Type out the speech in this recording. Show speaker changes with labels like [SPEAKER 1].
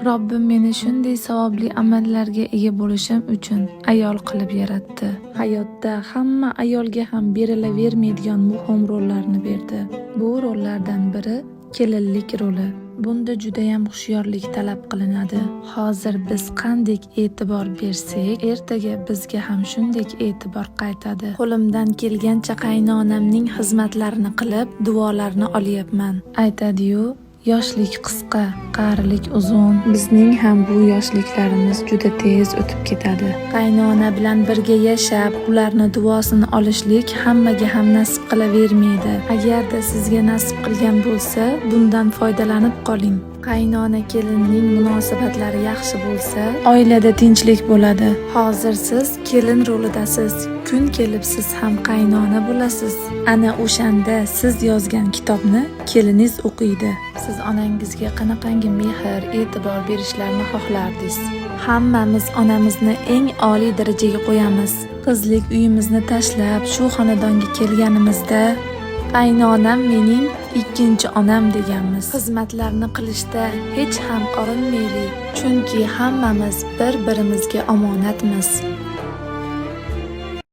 [SPEAKER 1] Robbim meni shunday savobli amallarga ega bo'lishim uchun ayol qilib yaratdi. Hayotda hamma ayolga ham berilavermaydigan muhim rollarni berdi. Bu rollardan biri kelinlik roli. Bunda judayam hushyorlik talab qilinadi. Hozir biz qanday e'tibor bersak, ertaga bizga ham shunday e'tibor qaytadi. Qo'limdan kelgancha qaynonamning xizmatlarini qilib, duolarni olyapman. Aytadi-yu, yoshlik qisqa, qarilik uzun. Bizning ham bu yoshliklarimiz juda tez o'tib ketadi. Qaynona bilan birga yashab, ularni duosini olishlik hammaga ham nasib qilavermaydi. Agarda sizga nasib qilgan bo'lsa, bundan foydalanib qoling. Qaynona kelinning munosabatlari yaxshi bo'lsa, oilada tinchlik bo'ladi. Hozir siz kelin rolidasiz. Kun kelib siz ham qaynona bo'lasiz. Ana o'shanda siz yozgan kitobni keliniz o'qiydi. Siz onangizga qanaqangi mehr, e'tibor berishlarini xohlardingiz? Hammamiz onamizni eng oliy darajaga qo'yamiz. Qizlik uyimizni tashlab shu xonadonga kelganimizda qaynonam mening ikkinchi onam deganmiz. Xizmatlarni qilishda hech ham qorinmaylik, chunki hammamiz bir-birimizga omonatmiz.